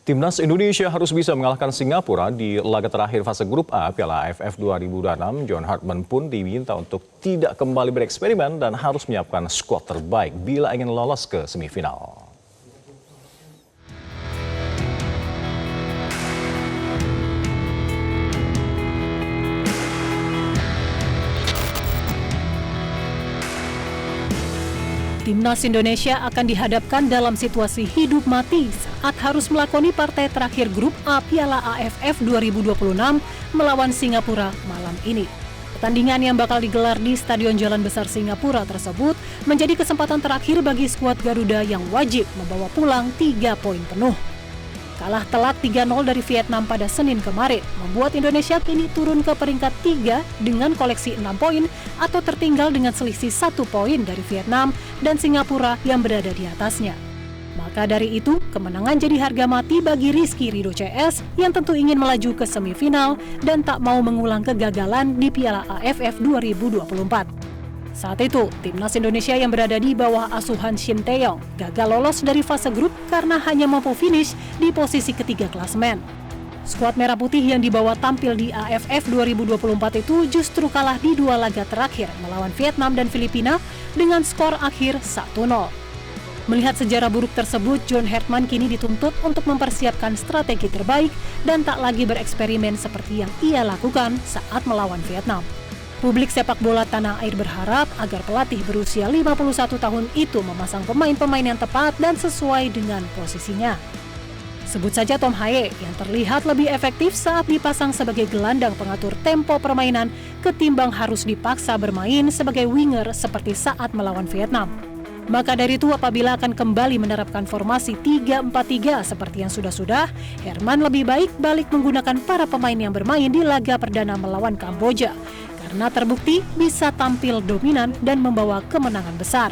Timnas Indonesia harus bisa mengalahkan Singapura di laga terakhir fase grup A Piala AFF 2026. John Hartman pun diminta untuk tidak kembali bereksperimen dan harus menyiapkan skuad terbaik bila ingin lolos ke semifinal. Timnas Indonesia akan dihadapkan dalam situasi hidup mati saat harus melakoni partai terakhir grup A Piala AFF 2026 melawan Singapura malam ini. Pertandingan yang bakal digelar di Stadion Jalan Besar Singapura tersebut menjadi kesempatan terakhir bagi skuad Garuda yang wajib membawa pulang 3 poin penuh. Kalah telak 3-0 dari Vietnam pada Senin kemarin membuat Indonesia kini turun ke peringkat 3 dengan koleksi 6 poin atau tertinggal dengan selisih 1 poin dari Vietnam dan Singapura yang berada di atasnya. Maka dari itu, kemenangan jadi harga mati bagi Rizky Ridho CS yang tentu ingin melaju ke semifinal dan tak mau mengulang kegagalan di Piala AFF 2024. Saat itu, Timnas Indonesia yang berada di bawah asuhan Shin Tae-yong gagal lolos dari fase grup karena hanya mampu finish di posisi ketiga klasemen. Skuad Merah Putih yang dibawa tampil di AFF 2024 itu justru kalah di 2 laga terakhir melawan Vietnam dan Filipina dengan skor akhir 1-0. Melihat sejarah buruk tersebut, John Hartman kini dituntut untuk mempersiapkan strategi terbaik dan tak lagi bereksperimen seperti yang ia lakukan saat melawan Vietnam. Publik sepak bola tanah air berharap agar pelatih berusia 51 tahun itu memasang pemain-pemain yang tepat dan sesuai dengan posisinya. Sebut saja Tom Haye yang terlihat lebih efektif saat dipasang sebagai gelandang pengatur tempo permainan ketimbang harus dipaksa bermain sebagai winger seperti saat melawan Vietnam. Maka dari itu apabila akan kembali menerapkan formasi 3-4-3 seperti yang sudah-sudah, Herman lebih baik balik menggunakan para pemain yang bermain di laga perdana melawan Kamboja. Karena terbukti bisa tampil dominan dan membawa kemenangan besar.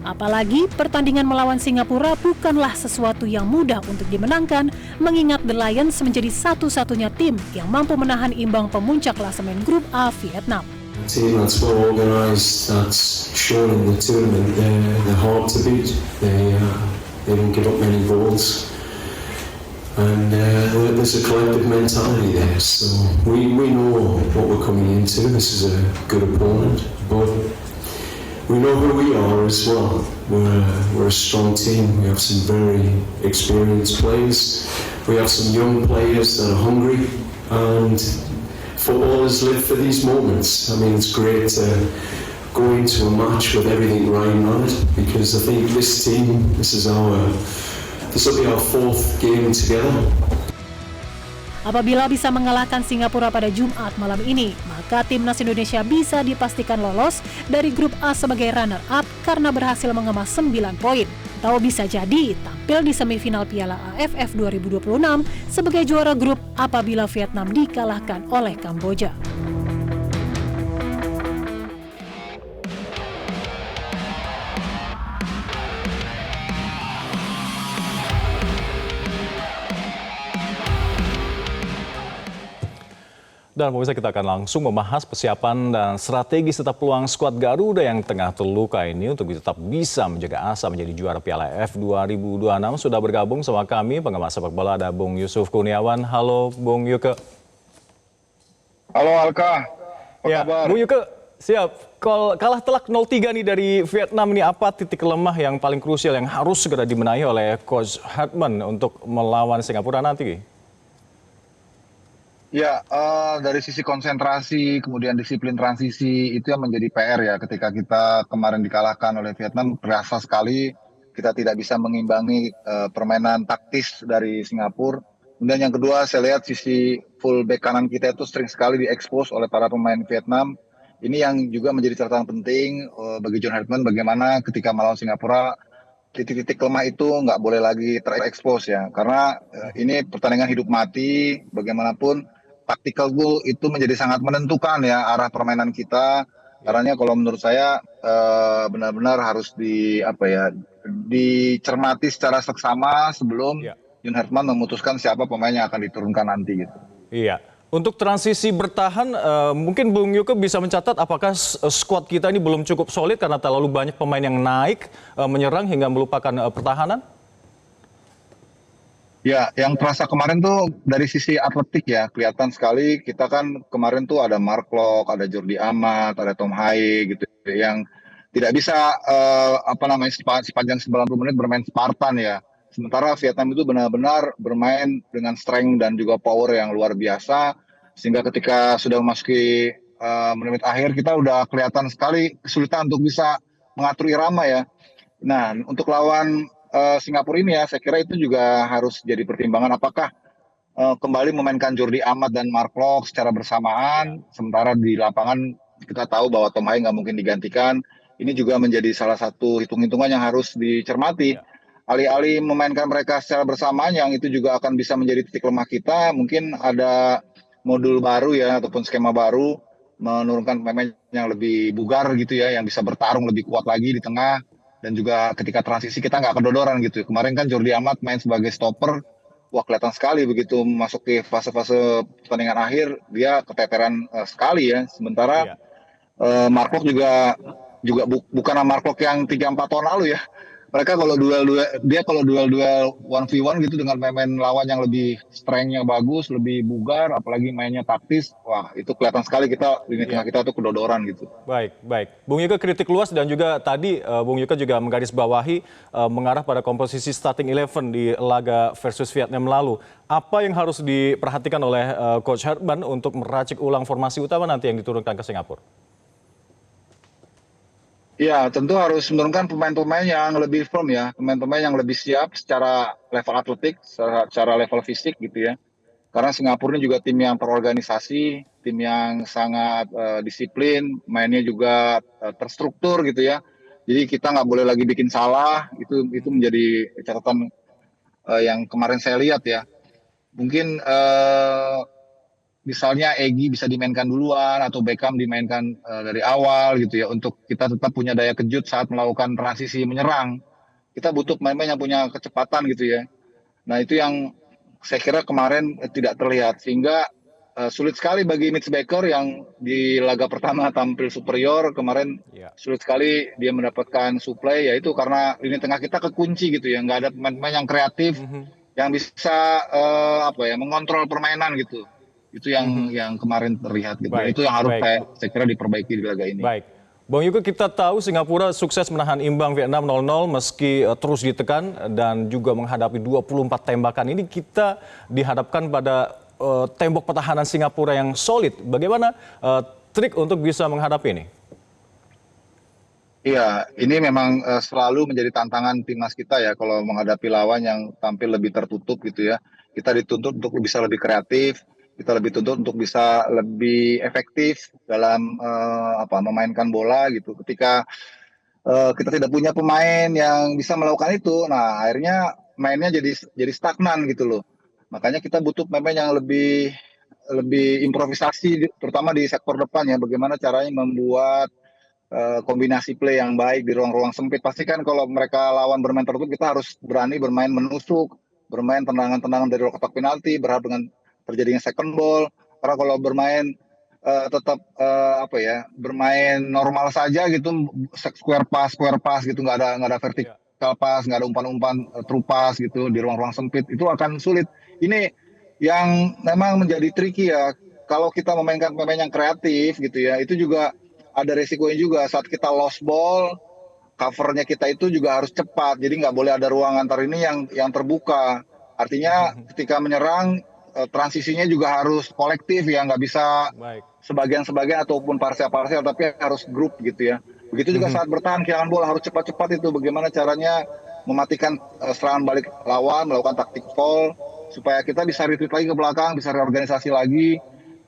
Apalagi pertandingan melawan Singapura bukanlah sesuatu yang mudah untuk dimenangkan, mengingat The Lions menjadi satu-satunya tim yang mampu menahan imbang pemuncak klasemen grup A Vietnam. Team that's well organised, that's shown in the tournament, they're hard to beat. They don't give up many goals. And there's a collective mentality there, so we know what we're coming into. This is a good opponent, but we know who we are as well. We're a strong team. We have some very experienced players. We have some young players that are hungry, and footballers live for these moments. I mean, it's great to go into a match with everything riding on it, because I think this team, this will be our 4th game together. Apabila bisa mengalahkan Singapura pada Jumat malam ini, maka Timnas Indonesia bisa dipastikan lolos dari grup A sebagai runner-up karena berhasil mengemas 9 poin. Atau bisa jadi tampil di semifinal Piala AFF 2026 sebagai juara grup apabila Vietnam dikalahkan oleh Kamboja. Dan pemirsa, kita akan langsung membahas persiapan dan strategi serta peluang skuad Garuda yang tengah terluka ini untuk tetap bisa menjaga asa menjadi juara Piala AFF 2026. Sudah bergabung sama kami pengamat sepak bola, ada Bung Yusuf Kurniawan. Halo Bung Yuke. Halo Alka, apa kabar? Bung Yuke, siap. Kalah telak 0-3 nih dari Vietnam, ini apa titik lemah yang paling krusial yang harus segera dibenahi oleh Coach Hartman untuk melawan Singapura nanti? Ya, dari sisi konsentrasi, kemudian disiplin transisi, itu yang menjadi PR ya. Ketika kita kemarin dikalahkan oleh Vietnam, terasa sekali kita tidak bisa mengimbangi permainan taktis dari Singapura. Kemudian yang kedua, saya lihat sisi full back kanan kita itu sering sekali diekspos oleh para pemain Vietnam. Ini yang juga menjadi catatan penting bagi John Hartman, bagaimana ketika melawan Singapura, titik-titik lemah itu nggak boleh lagi terekspos ya. Karena ini pertandingan hidup mati, bagaimanapun tactical goal itu menjadi sangat menentukan ya arah permainan kita. Karena kalau menurut saya benar-benar harus dicermati secara seksama sebelum John Hartman memutuskan siapa pemain yang akan diturunkan nanti gitu. Iya. Untuk transisi bertahan, mungkin Bung Yuke bisa mencatat apakah skuad kita ini belum cukup solid karena terlalu banyak pemain yang naik, menyerang hingga melupakan pertahanan? Ya, yang terasa kemarin tuh dari sisi atletik ya, kelihatan sekali kita kan kemarin tuh ada Mark Klok, ada Jordi Amat, ada Tom Haye gitu yang tidak bisa apa namanya sepanjang 90 menit bermain Spartan ya. Sementara Vietnam itu benar-benar bermain dengan strength dan juga power yang luar biasa sehingga ketika sudah memasuki menit akhir kita udah kelihatan sekali kesulitan untuk bisa mengatur irama ya. Nah, untuk lawan Singapura ini ya, saya kira itu juga harus jadi pertimbangan apakah kembali memainkan Jordi Amat dan Mark Locke secara Ya. bersamaan, sementara di lapangan kita tahu bahwa Tom Haye nggak mungkin digantikan. Ini juga menjadi salah satu hitung-hitungan yang harus dicermati. Ya. Alih-alih memainkan mereka secara bersamaan, yang itu juga akan bisa menjadi titik lemah kita, mungkin ada modul baru ya, ataupun skema baru, menurunkan pemain yang lebih bugar gitu ya, yang bisa bertarung lebih kuat lagi di tengah, dan juga ketika transisi kita nggak kedodoran gitu. Kemarin kan Jordi Amat main sebagai stopper, wah kelihatan sekali begitu masuk ke fase-fase pertandingan akhir dia keteteran sekali ya. Sementara Iya. Mark Locke juga bukan Mark Locke yang 3-4 tahun lalu ya. Mereka kalau duel-duel 1v1 gitu dengan pemain lawan yang lebih strength-nya bagus, lebih bugar, apalagi mainnya taktis, wah itu kelihatan sekali kita lini tengah Iya. kita tuh kedodoran gitu. Baik, baik. Bung Yuka kritik luas dan juga tadi Bung Yuka juga menggarisbawahi mengarah pada komposisi starting 11 di laga versus Vietnam lalu. Apa yang harus diperhatikan oleh Coach Herman untuk meracik ulang formasi utama nanti yang diturunkan ke Singapura? Ya, tentu harus menurunkan pemain-pemain yang lebih firm ya, pemain-pemain yang lebih siap secara level atletik, secara level fisik gitu ya. Karena Singapura ini juga tim yang terorganisasi, tim yang sangat disiplin, mainnya juga terstruktur gitu ya. Jadi kita nggak boleh lagi bikin salah, itu menjadi catatan yang kemarin saya lihat ya. Mungkin misalnya Egy bisa dimainkan duluan atau Beckham dimainkan dari awal gitu ya untuk kita tetap punya daya kejut saat melakukan transisi menyerang. Kita butuh pemain-pemain yang punya kecepatan gitu ya. Nah, itu yang saya kira kemarin tidak terlihat sehingga sulit sekali bagi Mitch Baker yang di laga pertama tampil superior kemarin, Ya. sulit sekali dia mendapatkan suplai yaitu karena lini tengah kita kekunci gitu ya, nggak ada pemain-pemain yang kreatif Mhm. yang bisa apa ya mengontrol permainan gitu. Itu yang Mhm. kemarin terlihat gitu. Baik, Itu yang harus baik. saya kira diperbaiki di laga ini. Baik. Bang Yuka, kita tahu Singapura sukses menahan imbang Vietnam 0-0 meski terus ditekan dan juga menghadapi 24 tembakan. Ini kita dihadapkan pada tembok pertahanan Singapura yang solid. Bagaimana trik untuk bisa menghadapi ini? Iya, ini memang selalu menjadi tantangan timnas kita ya kalau menghadapi lawan yang tampil lebih tertutup gitu ya. Kita dituntut untuk bisa lebih kreatif, kita lebih tuntut untuk bisa lebih efektif dalam memainkan bola gitu. Ketika kita tidak punya pemain yang bisa melakukan itu, nah akhirnya mainnya jadi stagnan gitu loh. Makanya kita butuh pemain yang lebih lebih improvisasi, terutama di sektor depan ya. Bagaimana caranya membuat kombinasi play yang baik di ruang-ruang sempit. Pasti kan kalau mereka lawan bermain tertutup, kita harus berani bermain menusuk, bermain tendangan-tendangan dari luar kotak penalti, berharap dengan terjadinya second ball. Karena kalau bermain tetap bermain normal saja gitu, square pass gitu, nggak ada Ya. vertical pass, nggak ada umpan-umpan true pass gitu di ruang-ruang sempit, itu akan sulit. Ini yang memang menjadi tricky ya. Kalau kita memainkan pemain yang kreatif gitu ya, itu juga ada resikonya juga saat kita lost ball, covernya kita itu juga harus cepat. Jadi nggak boleh ada ruang antar ini yang terbuka. Artinya ketika menyerang transisinya juga harus kolektif ya, nggak bisa Baik. sebagian-sebagian ataupun parsial-parsial, tapi harus grup gitu ya. Begitu juga saat bertahan kehilangan bola harus cepat-cepat itu. Bagaimana caranya mematikan serangan balik lawan, melakukan taktik foul supaya kita bisa retreat lagi ke belakang, bisa reorganisasi lagi.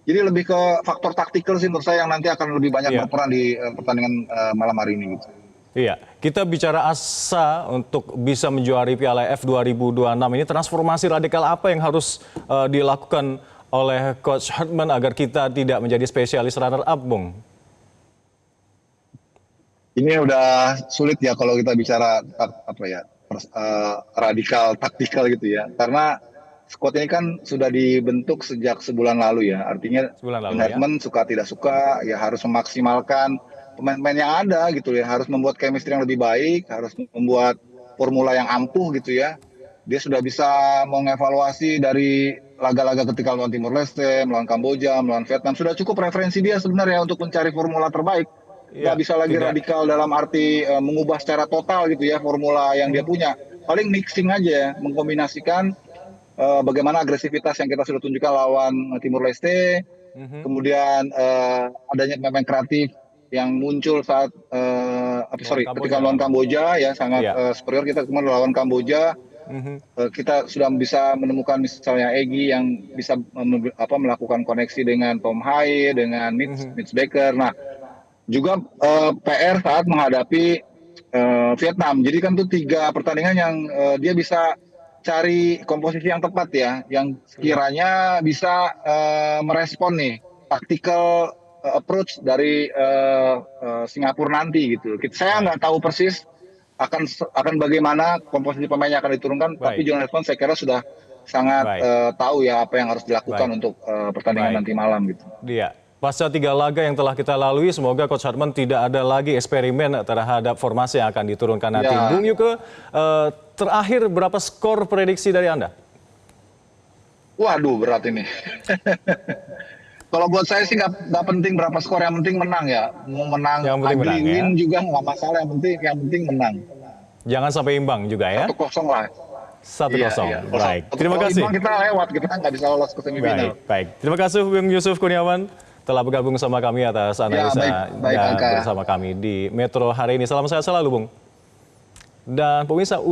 Jadi lebih ke faktor taktikal sih menurut saya yang nanti akan lebih banyak Iya. berperan di pertandingan malam hari ini gitu. Iya, kita bicara asa untuk bisa menjuari Piala AFF 2026 ini, transformasi radikal apa yang harus dilakukan oleh Coach Herman agar kita tidak menjadi spesialis runner up, Bung? Ini udah sulit ya kalau kita bicara radikal taktikal gitu ya. Karena squad ini kan sudah dibentuk sejak sebulan lalu ya. Artinya Sebulan lalu ya. management suka tidak suka ya harus memaksimalkan pemain-pemain yang ada gitu ya. Harus membuat chemistry yang lebih baik, harus membuat formula yang ampuh gitu ya. Dia sudah bisa mengevaluasi dari laga-laga ketika melawan Timor Leste, melawan Kamboja, melawan Vietnam. Sudah cukup referensi dia sebenarnya untuk mencari formula terbaik. Nggak bisa lagi radikal dalam arti mengubah secara total gitu ya formula yang dia punya. Paling mixing aja, mengkombinasikan bagaimana agresivitas yang kita sudah tunjukkan lawan Timor Leste, kemudian adanya pemain kreatif yang muncul saat ketika melawan Kamboja ya sangat superior. Kita kemarin lawan Kamboja, kita sudah bisa menemukan misalnya Egy yang bisa melakukan koneksi dengan Tom Hai, dengan Mitch Baker. Nah, juga PR saat menghadapi Vietnam. Jadi kan tuh 3 pertandingan yang dia bisa cari komposisi yang tepat ya, yang sekiranya bisa merespon nih tactical approach dari Singapura nanti gitu. Saya nggak tahu persis akan bagaimana komposisi pemain yang akan diturunkan, tapi John Huston saya kira sudah sangat tahu ya apa yang harus dilakukan untuk pertandingan nanti malam gitu. Iya. Pasca 3 laga yang telah kita lalui, semoga Coach Hartman tidak ada lagi eksperimen terhadap formasi yang akan diturunkan nanti. Bung Yuke, terakhir berapa skor prediksi dari Anda? Waduh, berat ini. Kalau buat saya sih nggak penting berapa skor, yang penting menang ya. Mau menang, ugly win juga nggak masalah, yang penting menang. Jangan sampai imbang juga ya? 1-0 lah. 1-0. Iya. Baik, terima kasih. Kita lewat, kita nggak bisa lolos ke semifinal. Baik. Terima kasih Bung Yusuf Kurniawan telah bergabung sama kami atas analisa baik, bersama kami di Metro hari ini. Salam sehat selalu, Bung. Dan pemirsa,